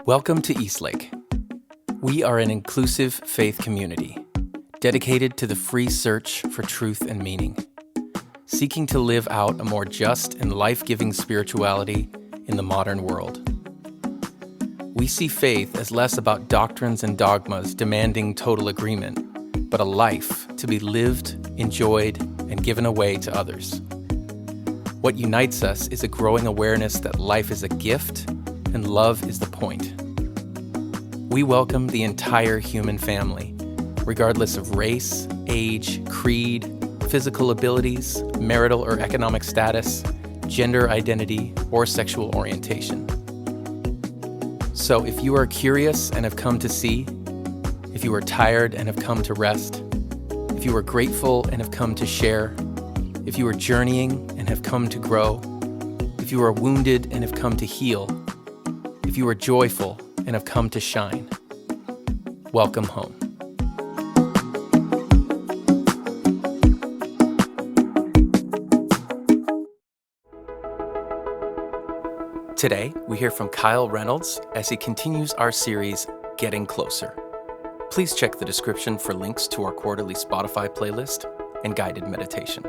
Welcome to Eastlake. We are an inclusive faith community dedicated to the free search for truth and meaning, seeking to live out a more just and life-giving spirituality in the modern world. We see faith as less about doctrines and dogmas demanding total agreement, but a life to be lived, enjoyed, and given away to others. What unites us is a growing awareness that life is a gift and love is the point. We welcome the entire human family, regardless of race, age, creed, physical abilities, marital or economic status, gender identity, or sexual orientation. So if you are curious and have come to see, if you are tired and have come to rest, if you are grateful and have come to share, if you are journeying and have come to grow, if you are wounded and have come to heal, if you are joyful and have come to shine, welcome home. Today, we hear from Kyle Reynolds as he continues our series, Getting Closer. Please check the description for links to our quarterly Spotify playlist and guided meditation.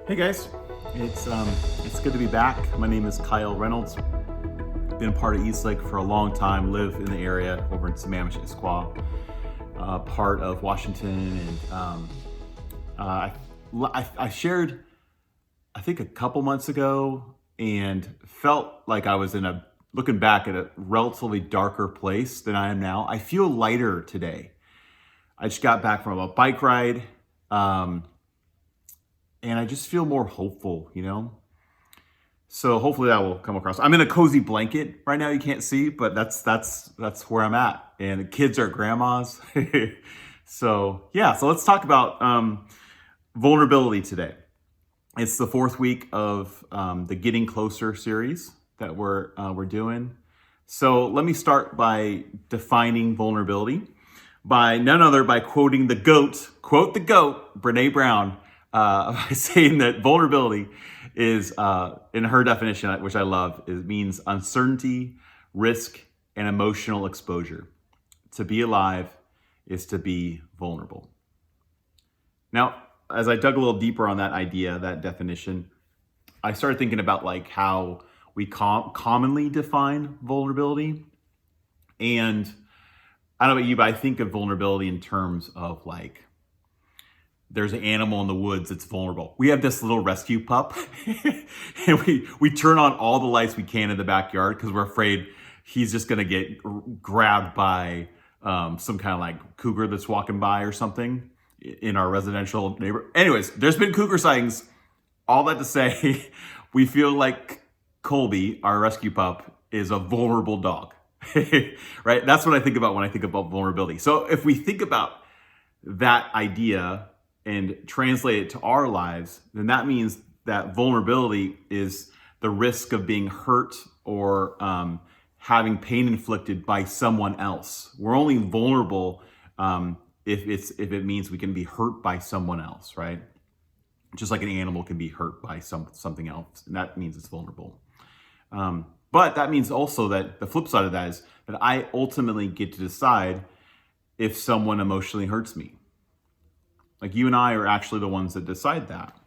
Hey guys, it's good to be back. My name is Kyle Reynolds. Been part of Eastlake for a long time. Live in the area over in Sammamish, Issaquah, part of Washington, and I shared, I think a couple months ago, and felt like I was looking back at a relatively darker place than I am now. I feel lighter today. I just got back from a bike ride. And I just feel more hopeful, So hopefully that will come across. I'm in a cozy blanket right now. You can't see, but that's where I'm at. And the kids are at grandma's. So let's talk about vulnerability today. It's the fourth week of the Getting Closer series that we're doing. So let me start by defining vulnerability by none other by quoting the GOAT, quote the GOAT, Brene Brown, by saying that vulnerability is, in her definition, which I love, it means uncertainty, risk, and emotional exposure. To be alive is to be vulnerable. Now, as I dug a little deeper on that idea, that definition, I started thinking about how we commonly define vulnerability. And I don't know about you, but I think of vulnerability in terms of there's an animal in the woods that's vulnerable. We have this little rescue pup and we turn on all the lights we can in the backyard because we're afraid he's just gonna get grabbed by some kind of cougar that's walking by or something in our residential neighborhood. Anyways, there's been cougar sightings. All that to say, we feel like Colby, our rescue pup, is a vulnerable dog, right? That's what I think about when I think about vulnerability. So if we think about that idea and translate it to our lives, then that means that vulnerability is the risk of being hurt or having pain inflicted by someone else. We're only vulnerable if it means we can be hurt by someone else, right? Just like an animal can be hurt by something else, and that means it's vulnerable. But that means also that the flip side of that is that I ultimately get to decide if someone emotionally hurts me. You and I are actually the ones that decide that.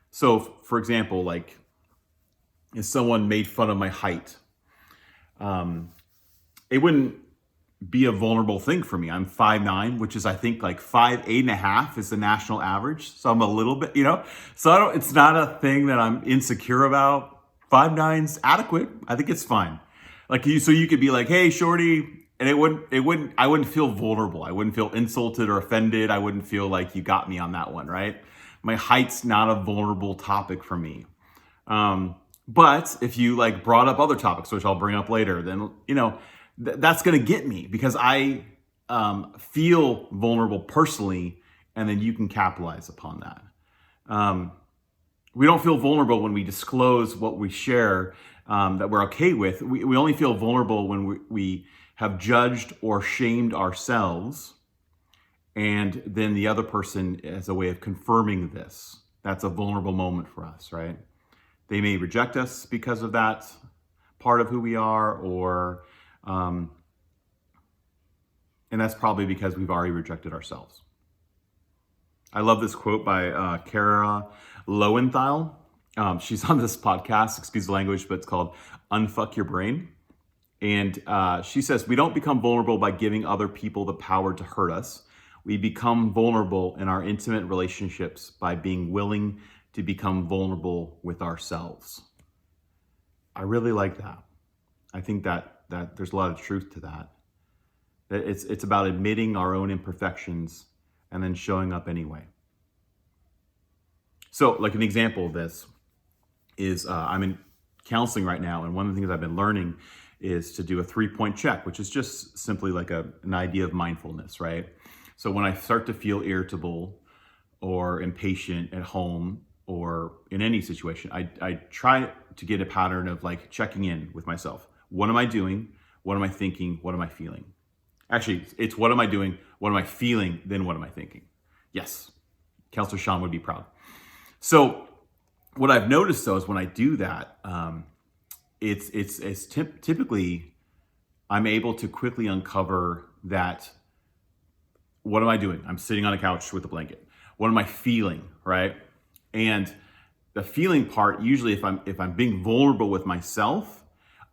So, for example, if someone made fun of my height, it wouldn't be a vulnerable thing for me. I'm 5'9", which is, I think, 5'8.5" is the national average. So I'm a little bit, So it's not a thing that I'm insecure about. 5'9's adequate. I think it's fine. So you could be hey, shorty. And I wouldn't feel vulnerable. I wouldn't feel insulted or offended. I wouldn't feel like you got me on that one, right? My height's not a vulnerable topic for me. But if you brought up other topics, which I'll bring up later, then, that's going to get me because I feel vulnerable personally, and then you can capitalize upon that. We don't feel vulnerable when we disclose what we share that we're okay with. We only feel vulnerable when we have judged or shamed ourselves, and then the other person as a way of confirming this. That's a vulnerable moment for us, right? They may reject us because of that part of who we are, or and that's probably because we've already rejected ourselves. I love this quote by Kara Lowenthal. She's on this podcast, excuse the language, but it's called Unfuck Your Brain. And she says, we don't become vulnerable by giving other people the power to hurt us. We become vulnerable in our intimate relationships by being willing to become vulnerable with ourselves. I really like that. I think that there's a lot of truth to that. That it's about admitting our own imperfections and then showing up anyway. So, like an example of this is I'm in counseling right now, and one of the things I've been learning is to do a 3-point check, which is just simply like an idea of mindfulness, right? So when I start to feel irritable or impatient at home or in any situation, I try to get a pattern of like checking in with myself. What am I doing? What am I thinking? What am I feeling? Actually, it's what am I doing? What am I feeling? Then what am I thinking? Yes, Counselor Sean would be proud. So what I've noticed though is when I do that, typically I'm able to quickly uncover that. What am I doing? I'm sitting on a couch with a blanket. What am I feeling, right? And the feeling part, usually if I'm being vulnerable with myself,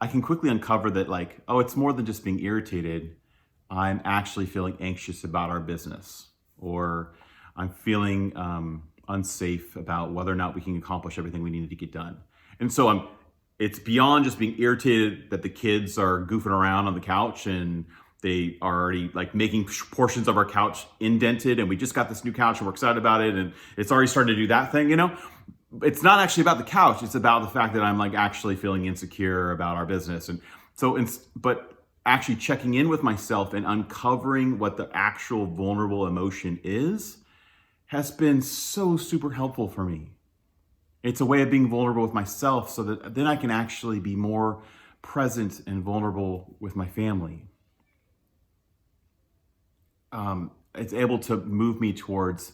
I can quickly uncover that like, oh, it's more than just being irritated. I'm actually feeling anxious about our business, or I'm feeling unsafe about whether or not we can accomplish everything we needed to get done. And so it's beyond just being irritated that the kids are goofing around on the couch and they are already like making portions of our couch indented, and we just got this new couch and we're excited about it, and it's already starting to do that thing, It's not actually about the couch. It's about the fact that I'm like actually feeling insecure about our business. And so, but actually checking in with myself and uncovering what the actual vulnerable emotion is has been so super helpful for me. It's a way of being vulnerable with myself so that then I can actually be more present and vulnerable with my family. It's able to move me towards,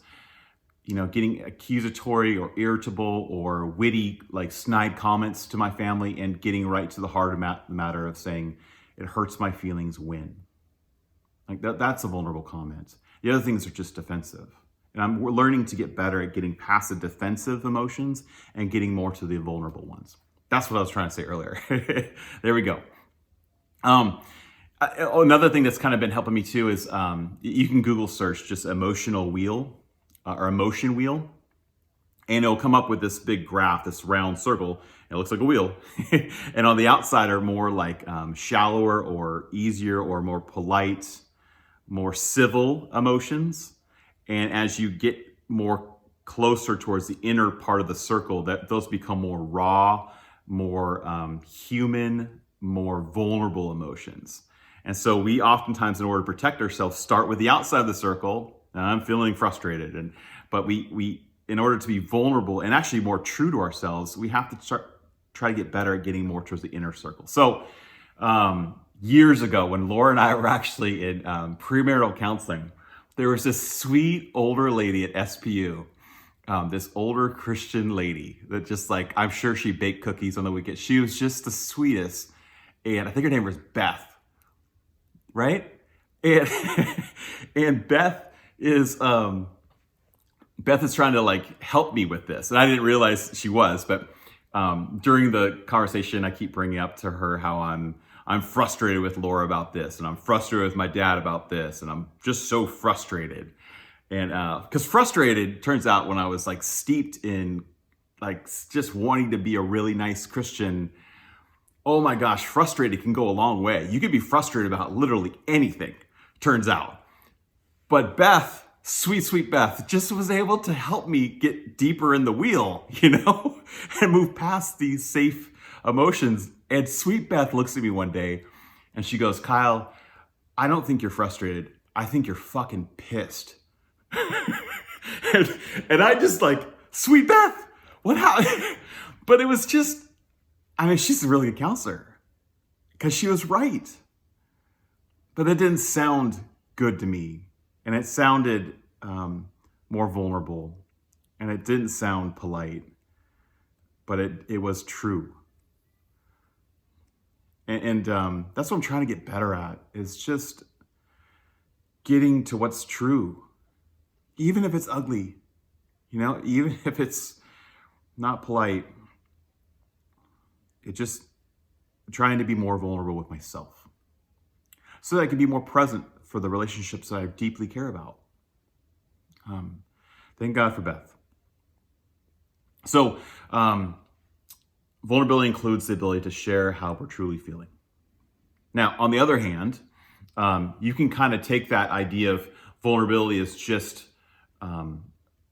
getting accusatory or irritable or witty, like snide comments to my family, and getting right to the heart of the matter of saying, it hurts my feelings when. Like that's a vulnerable comment. The other things are just defensive. And we're learning to get better at getting past the defensive emotions and getting more to the vulnerable ones. That's what I was trying to say earlier. There we go. Another thing that's kind of been helping me too is you can Google search just emotional wheel or emotion wheel, and it'll come up with this big graph, this round circle. It looks like a wheel. And on the outside are more like shallower or easier or more polite, more civil emotions. And as you get more closer towards the inner part of the circle, those become more raw, more human, more vulnerable emotions. And so we oftentimes, in order to protect ourselves, start with the outside of the circle. And I'm feeling frustrated. But we, in order to be vulnerable and actually more true to ourselves, we have to try to get better at getting more towards the inner circle. So years ago, when Laura and I were actually in premarital counseling, there was this sweet older lady at SPU, this older Christian lady that just like, I'm sure she baked cookies on the weekend. She was just the sweetest. And I think her name was Beth. Right? And Beth is trying to like help me with this. And I didn't realize she was, but during the conversation, I keep bringing up to her how I'm frustrated with Laura about this, and I'm frustrated with my dad about this, and I'm just so frustrated. And because frustrated, turns out when I was like steeped in like just wanting to be a really nice Christian, oh my gosh, frustrated can go a long way. You could be frustrated about literally anything, turns out. But Beth, sweet Beth, just was able to help me get deeper in the wheel, and move past these safe emotions. And sweet Beth looks at me one day and she goes, Kyle, I don't think you're frustrated. I think you're fucking pissed. and I just like, sweet Beth, what happened? But it was just, she's a really good counselor because she was right. But that didn't sound good to me. And it sounded more vulnerable. And it didn't sound polite. but it was true. And that's what I'm trying to get better at, is just getting to what's true, even if it's ugly, even if it's not polite. It just trying to be more vulnerable with myself so that I can be more present for the relationships that I deeply care about. Thank God for Beth. So, vulnerability includes the ability to share how we're truly feeling. Now, on the other hand, you can kind of take that idea of vulnerability as just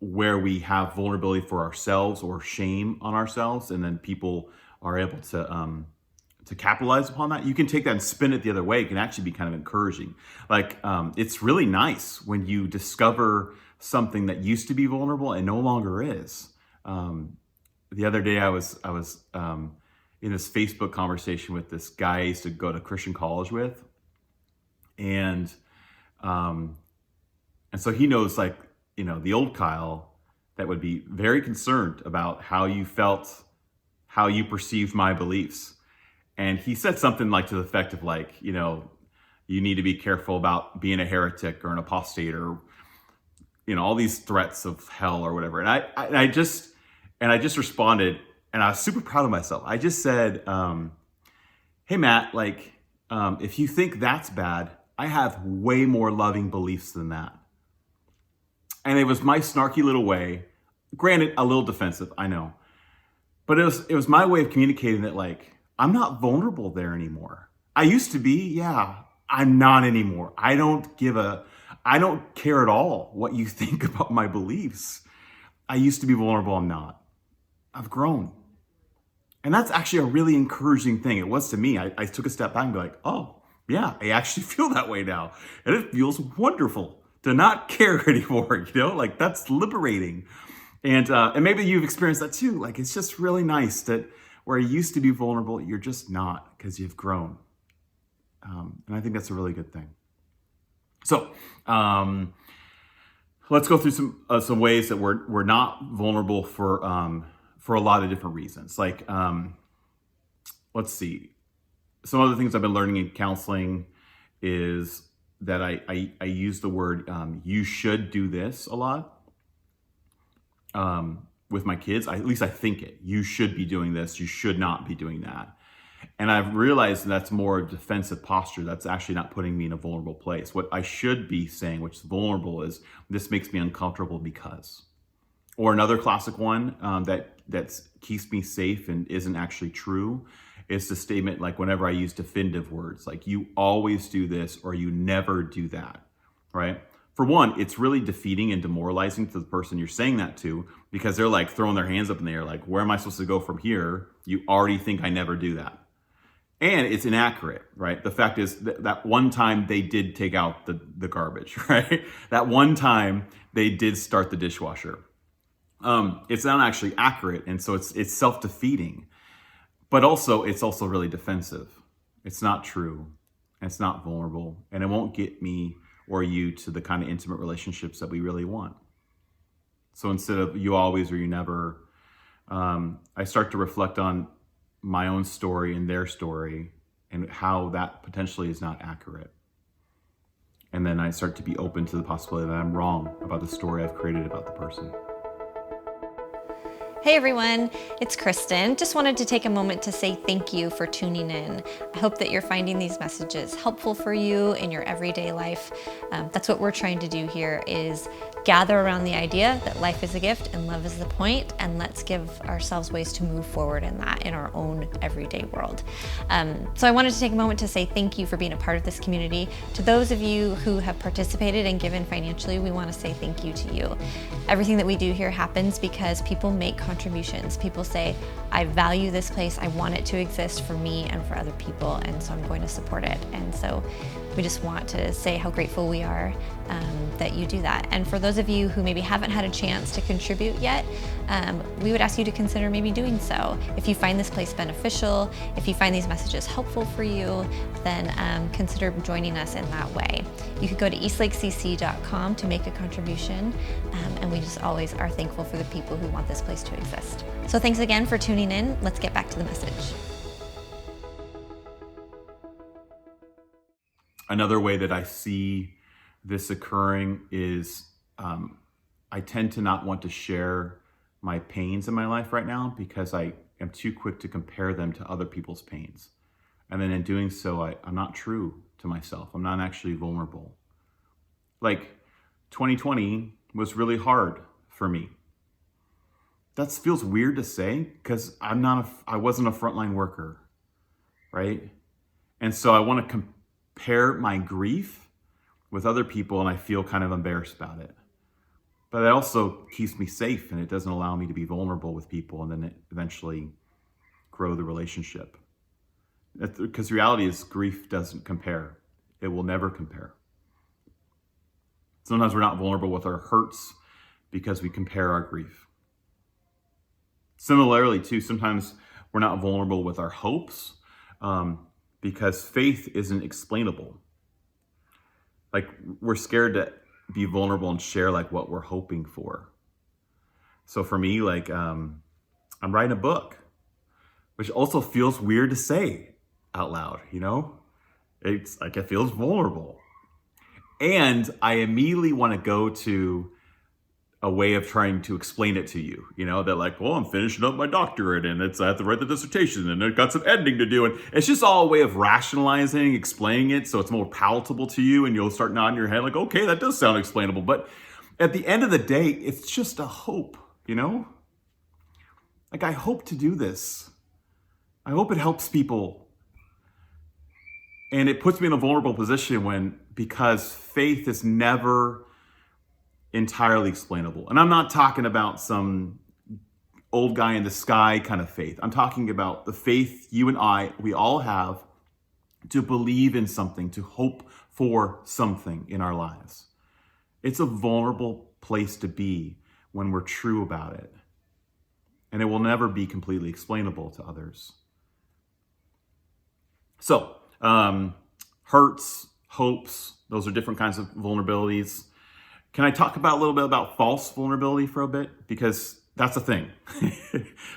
where we have vulnerability for ourselves or shame on ourselves, and then people are able to capitalize upon that. You can take that and spin it the other way. It can actually be kind of encouraging. Like, it's really nice when you discover something that used to be vulnerable and no longer is. The other day I was in this Facebook conversation with this guy I used to go to Christian college with. And so he knows, like, the old Kyle that would be very concerned about how you felt, how you perceived my beliefs. And he said something like to the effect of, like, you need to be careful about being a heretic or an apostate, or, all these threats of hell or whatever. And I just responded, and I was super proud of myself. I just said, hey, Matt, like, if you think that's bad, I have way more loving beliefs than that. And it was my snarky little way, granted, a little defensive, I know. But it was my way of communicating that, like, I'm not vulnerable there anymore. I used to be, yeah, I'm not anymore. I don't care at all what you think about my beliefs. I used to be vulnerable, I'm not. I've grown. And that's actually a really encouraging thing. It was to me. I took a step back and be like, oh, yeah, I actually feel that way now. And it feels wonderful to not care anymore, like, that's liberating. And maybe you've experienced that too. Like, it's just really nice that where you used to be vulnerable, you're just not, because you've grown. And I think that's a really good thing. So let's go through some ways that we're not vulnerable for a lot of different reasons. Like, let's see. Some other things I've been learning in counseling is that I use the word you should do this a lot with my kids. At least I think it. You should be doing this. You should not be doing that. And I've realized that's more a defensive posture. That's actually not putting me in a vulnerable place. What I should be saying, which is vulnerable, is this makes me uncomfortable because. Or another classic one that keeps me safe and isn't actually true is the statement, like, whenever I use definitive words, like, you always do this or you never do that, right? For one, it's really defeating and demoralizing to the person you're saying that to, because they're like throwing their hands up in the air, like, where am I supposed to go from here? You already think I never do that. And it's inaccurate, right? The fact is that one time they did take out the garbage, right? That one time they did start the dishwasher. It's not actually accurate, and so it's self-defeating. But also, it's also really defensive. It's not true, and it's not vulnerable, and it won't get me or you to the kind of intimate relationships that we really want. So instead of you always or you never, I start to reflect on my own story and their story and how that potentially is not accurate. And then I start to be open to the possibility that I'm wrong about the story I've created about the person. Hey everyone, it's Kristen. Just wanted to take a moment to say thank you for tuning in. I hope that you're finding these messages helpful for you in your everyday life. That's what we're trying to do here, is gather around the idea that life is a gift and love is the point, and let's give ourselves ways to move forward in that in our own everyday world. So I wanted to take a moment to say thank you for being a part of this community. To those of you who have participated and given financially, we want to say thank you to you. Everything that we do here happens because people make contributions. People say, I value this place, I want it to exist for me and for other people, and so I'm going to support it. And so we just want to say how grateful we are that you do that. And for those of you who maybe haven't had a chance to contribute yet, we would ask you to consider maybe doing so. If you find this place beneficial, if you find these messages helpful for you, then consider joining us in that way. You could go to eastlakecc.com to make a contribution, and we just always are thankful for the people who want this place to exist. So thanks again for tuning in. Let's get back to the message. Another way that I see this occurring is I tend to not want to share my pains in my life right now because I am too quick to compare them to other people's pains. And then in doing so, I'm not true to myself. I'm not actually vulnerable. Like 2020 was really hard for me. That feels weird to say because I wasn't a frontline worker, right? And so I want to compare my grief with other people, and I feel kind of embarrassed about it. But it also keeps me safe, and it doesn't allow me to be vulnerable with people and then eventually grow the relationship. Because the reality is grief doesn't compare. It will never compare. Sometimes we're not vulnerable with our hurts because we compare our grief. Similarly, too, sometimes we're not vulnerable with our hopes because faith isn't explainable. Like, we're scared to be vulnerable and share like what we're hoping for. So for me, like I'm writing a book, which also feels weird to say out loud, you know? It's like it feels vulnerable. And I immediately want to go to a way of trying to explain it to you, you know, that like, well, I'm finishing up my doctorate and I have to write the dissertation and I've got some editing to do. And it's just all a way of rationalizing, explaining it so it's more palatable to you, and you'll start nodding your head like, okay, that does sound explainable. But at the end of the day, it's just a hope, you know? Like, I hope to do this. I hope it helps people. And it puts me in a vulnerable position because faith is never entirely explainable. And I'm not talking about some old guy in the sky kind of faith. I'm talking about the faith you and we all have to believe in something, to hope for something in our lives. It's a vulnerable place to be when we're true about it. And it will never be completely explainable to others. So, hurts, hopes, those are different kinds of vulnerabilities. Can I talk about a little bit about false vulnerability for a bit? Because that's a thing,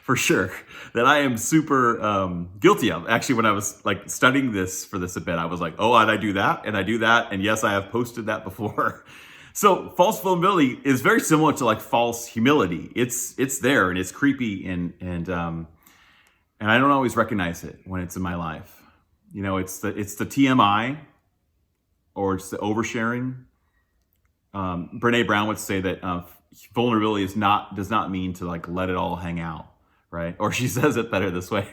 for sure, that I am super guilty of. Actually, when I was like studying this for this a bit, I was like, oh, and I do that, and I do that, and yes, I have posted that before. So false vulnerability is very similar to like false humility. It's there, and it's creepy, and I don't always recognize it when it's in my life. You know, it's the TMI, or it's the oversharing. Brene Brown would say that vulnerability does not mean to like let it all hang out, right? Or she says it better this way.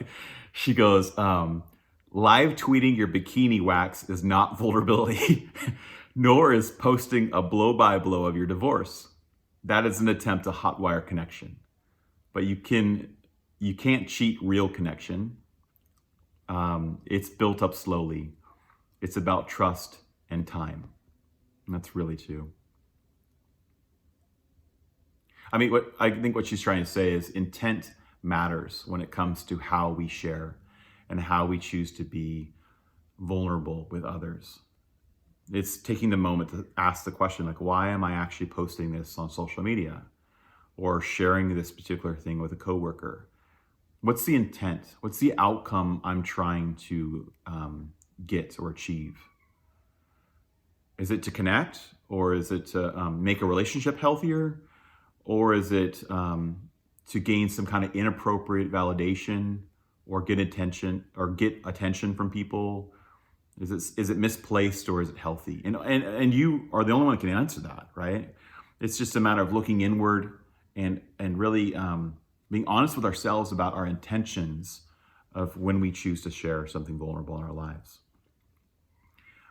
She goes, live tweeting your bikini wax is not vulnerability, nor is posting a blow-by-blow of your divorce. That is an attempt to hotwire connection. But you can't cheat real connection. It's built up slowly. It's about trust and time. And that's really true. I mean, I think what she's trying to say is intent matters when it comes to how we share and how we choose to be vulnerable with others. It's taking the moment to ask the question, like, why am I actually posting this on social media or sharing this particular thing with a coworker? What's the intent? What's the outcome I'm trying to get or achieve? Is it to connect, or is it to make a relationship healthier? Or is it to gain some kind of inappropriate validation or get attention from people? Is it misplaced, or is it healthy? And you are the only one who can answer that, right? It's just a matter of looking inward and really being honest with ourselves about our intentions of when we choose to share something vulnerable in our lives.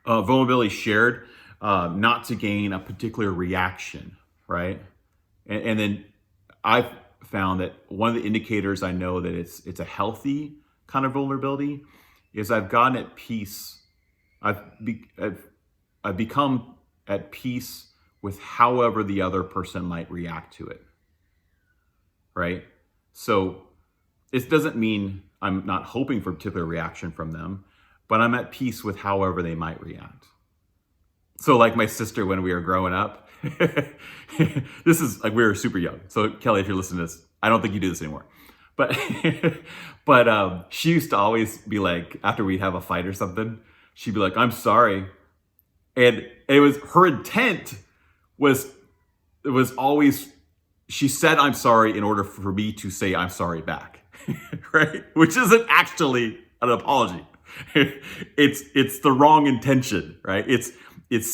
Vulnerability shared not to gain a particular reaction, right? And then I've found that one of the indicators I know that it's a healthy kind of vulnerability is I've I've become at peace with however the other person might react to it, right? So it doesn't mean I'm not hoping for a particular reaction from them, but I'm at peace with however they might react. So like my sister when we were growing up, this is like we were super young. So Kelly, if you're listening to this, I don't think you do this anymore. But she used to always be like, after we'd have a fight or something, she'd be like, I'm sorry. And it was her intent was always, she said I'm sorry in order for me to say I'm sorry back, right? Which isn't actually an apology. It's the wrong intention, right? It's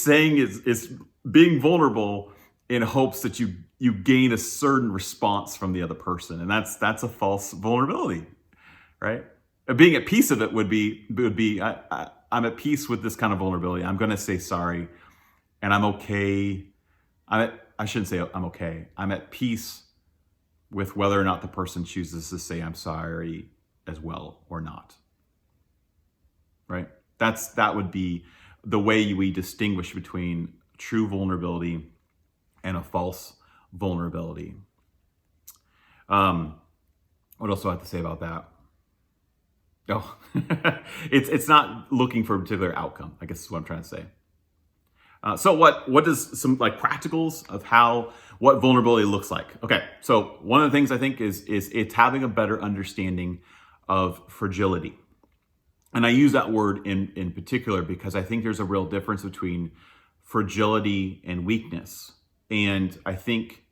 saying it's being vulnerable in hopes that you gain a certain response from the other person, and that's a false vulnerability, right? Being at peace of it would be I'm at peace with this kind of vulnerability. I'm going to say sorry, and I'm okay. I shouldn't say I'm okay. I'm at peace with whether or not the person chooses to say I'm sorry as well or not. Right? That would be the way we distinguish between true vulnerability and a false vulnerability. What else do I have to say about that? Oh, it's not looking for a particular outcome, I guess is what I'm trying to say. So what does some like practicals of what vulnerability looks like? Okay, so one of the things I think is it's having a better understanding of fragility. And I use that word in particular because I think there's a real difference between fragility and weakness. And I think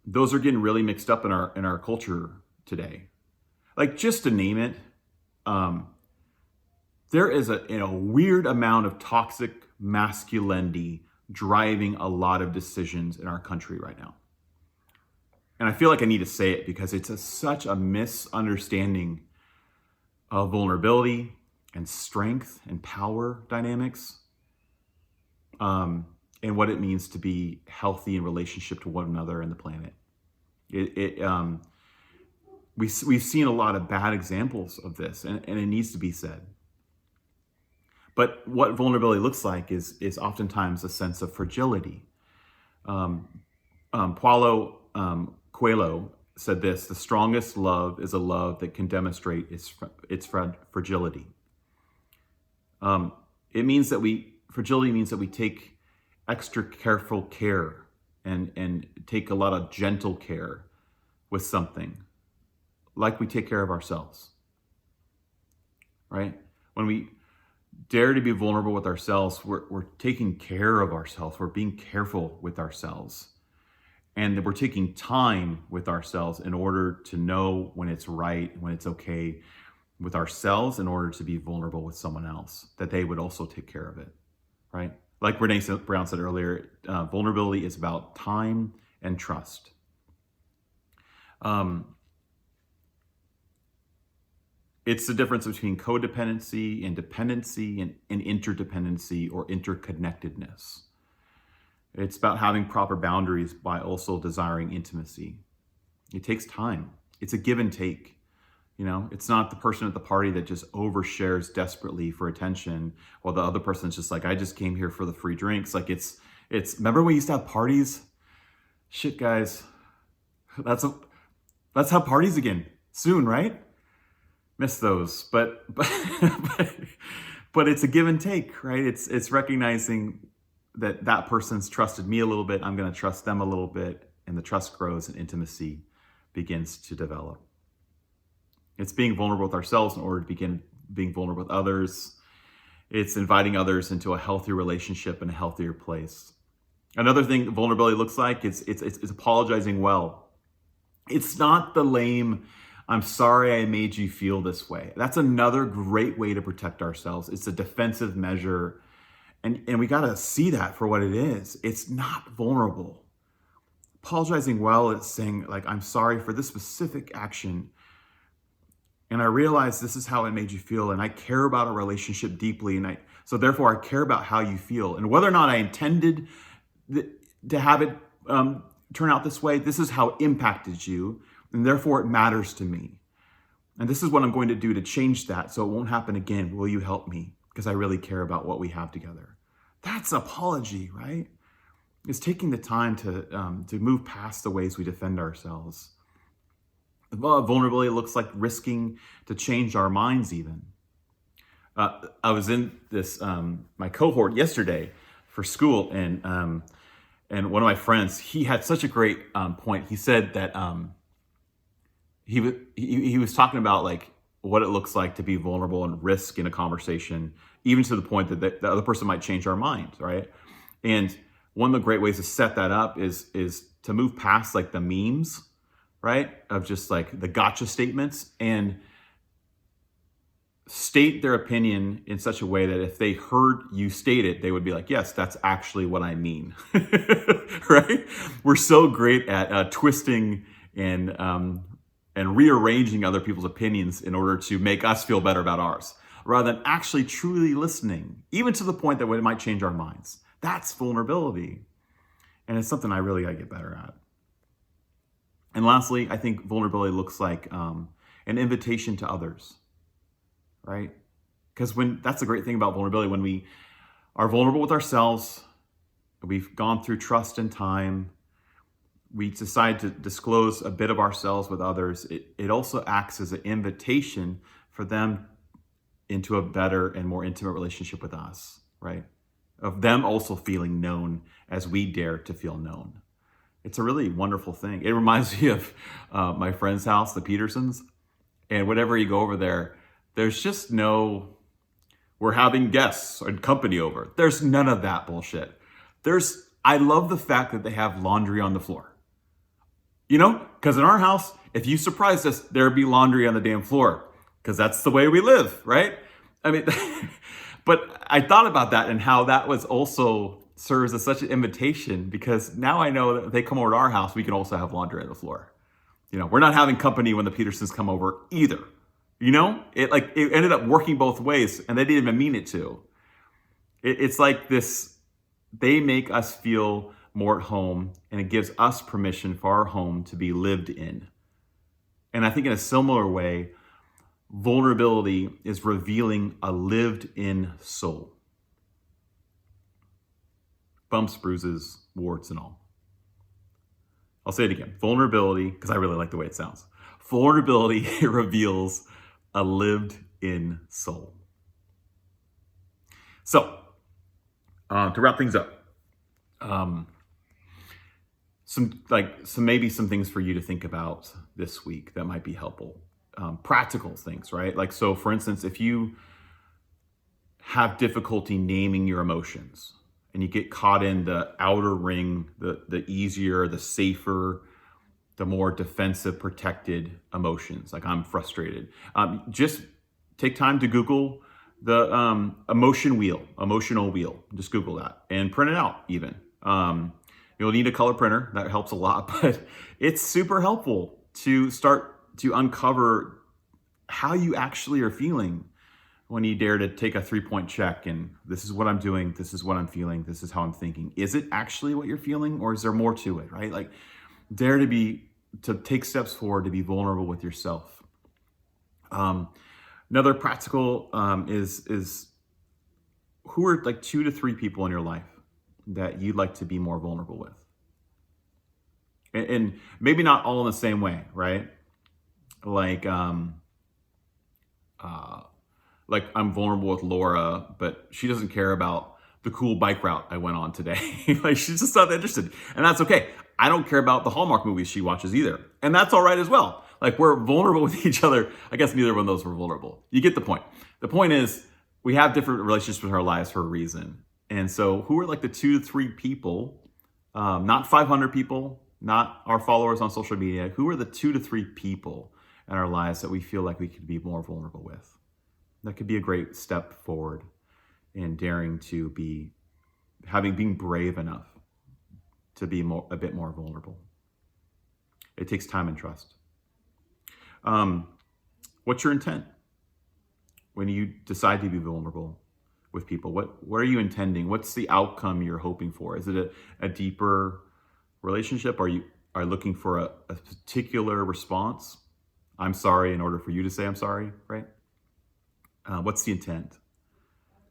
those are getting really mixed up in our culture today. Like just to name it, there is a weird amount of toxic masculinity driving a lot of decisions in our country right now. And I feel like I need to say it because it's such a misunderstanding of vulnerability and strength and power dynamics, and what it means to be healthy in relationship to one another and the planet. We've seen a lot of bad examples of this, and it needs to be said. But what vulnerability looks like is oftentimes a sense of fragility. Paulo Coelho said this: the strongest love is a love that can demonstrate its fragility. Fragility means that we take extra careful care and take a lot of gentle care with something, like we take care of ourselves, right? When we dare to be vulnerable with ourselves, we're taking care of ourselves. We're being careful with ourselves. And we're taking time with ourselves in order to know when it's right, when it's okay with ourselves, in order to be vulnerable with someone else, that they would also take care of it, right? Like Brene Brown said earlier, vulnerability is about time and trust. It's the difference between codependency and dependency and interdependency or interconnectedness. It's about having proper boundaries by also desiring intimacy. It takes time. It's a give and take. It's not the person at the party that just overshares desperately for attention while the other person's just like, I just came here for the free drinks. Like it's remember when we used to have parties? Shit, guys. Let's have parties again soon, right? Miss those. But it's a give and take, right? It's recognizing that person's trusted me a little bit, I'm going to trust them a little bit, and the trust grows and intimacy begins to develop. It's being vulnerable with ourselves in order to begin being vulnerable with others. It's inviting others into a healthier relationship and a healthier place. Another thing vulnerability looks like, it's apologizing well. It's not the lame, I'm sorry I made you feel this way. That's another great way to protect ourselves. It's a defensive measure. And we got to see that for what it is. It's not vulnerable. Apologizing well is saying, like, I'm sorry for this specific action. And I realize this is how it made you feel. And I care about our relationship deeply. So therefore, I care about how you feel. And whether or not I intended to have it turn out this way, this is how it impacted you. And therefore, it matters to me. And this is what I'm going to do to change that so it won't happen again. Will you help me? because I really care about what we have together. That's apology, right? It's taking the time to move past the ways we defend ourselves. Vulnerability looks like risking to change our minds even. I was in this my cohort yesterday for school, and one of my friends, he had such a great point. He said that he was talking about like what it looks like to be vulnerable and risk in a conversation, even to the point that the other person might change our mind, right? And one of the great ways to set that up is to move past like the memes, right? Of just like the gotcha statements, and state their opinion in such a way that if they heard you state it, they would be like, yes, that's actually what I mean, right? We're so great at twisting and rearranging other people's opinions in order to make us feel better about ours, rather than actually truly listening, even to the point that it might change our minds. That's vulnerability. And it's something I really got to get better at. And lastly, I think vulnerability looks like an invitation to others, right? Because that's the great thing about vulnerability. When we are vulnerable with ourselves, we've gone through trust and time, we decide to disclose a bit of ourselves with others, it also acts as an invitation for them into a better and more intimate relationship with us, right? Of them also feeling known as we dare to feel known. It's a really wonderful thing. It reminds me of my friend's house, the Petersons, and whenever you go over there, there's just no, we're having guests and company over. There's none of that bullshit. I love the fact that they have laundry on the floor. You know, because in our house, if you surprised us, there'd be laundry on the damn floor, because that's the way we live, right? I mean, but I thought about that and how that was also serves as such an invitation, because now I know that if they come over to our house, we can also have laundry on the floor. You know, we're not having company when the Petersons come over either. You know, it ended up working both ways, and they didn't even mean it to. It's like this, they make us feel more at home, and it gives us permission for our home to be lived in. And I think in a similar way, vulnerability is revealing a lived in soul. Bumps, bruises, warts, and all. I'll say it again. Vulnerability, because I really like the way it sounds. Vulnerability reveals a lived in soul. So, to wrap things up, some things for you to think about this week that might be helpful. Practical things, right? Like, so for instance, if you have difficulty naming your emotions and you get caught in the outer ring, the easier, the safer, the more defensive, protected emotions, like I'm frustrated, just take time to Google the emotional wheel. Just Google that and print it out even. You'll need a color printer. That helps a lot, but it's super helpful to start to uncover how you actually are feeling when you dare to take a 3-point check and this is what I'm doing, this is what I'm feeling, this is how I'm thinking. Is it actually what you're feeling, or is there more to it, right? Like, dare to take steps forward to be vulnerable with yourself. Another practical is who are like 2 to 3 people in your life that you'd like to be more vulnerable with. And maybe not all in the same way, right? Like I'm vulnerable with Laura, but she doesn't care about the cool bike route I went on today. Like, she's just not interested. And that's okay. I don't care about the Hallmark movies she watches either. And that's all right as well. Like, we're vulnerable with each other. I guess neither one of those were vulnerable. You get the point. The point is, we have different relationships in our lives for a reason. And so who are like the 2 to 3 people, not 500 people, not our followers on social media, who are the 2 to 3 people in our lives that we feel like we could be more vulnerable with? That could be a great step forward in daring to being brave enough to be a bit more vulnerable. It takes time and trust. What's your intent when you decide to be vulnerable with people? What are you intending? What's the outcome you're hoping for? Is it a deeper relationship? Are you looking for a particular response? I'm sorry in order for you to say I'm sorry, right? What's the intent?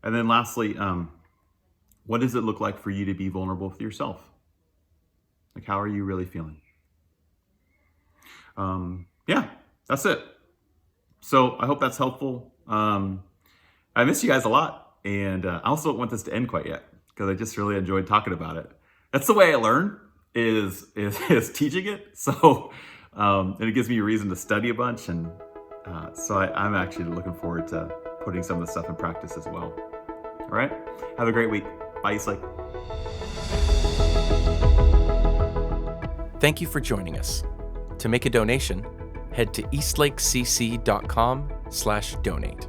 And then lastly, what does it look like for you to be vulnerable with yourself? Like, how are you really feeling? Yeah, that's it. So I hope that's helpful. I miss you guys a lot. And I also don't want this to end quite yet because I just really enjoyed talking about it. That's the way I learn is teaching it. So, and it gives me a reason to study a bunch. And so I'm actually looking forward to putting some of the stuff in practice as well. All right. Have a great week. Bye, Eastlake. Thank you for joining us. To make a donation, head to eastlakecc.com/donate.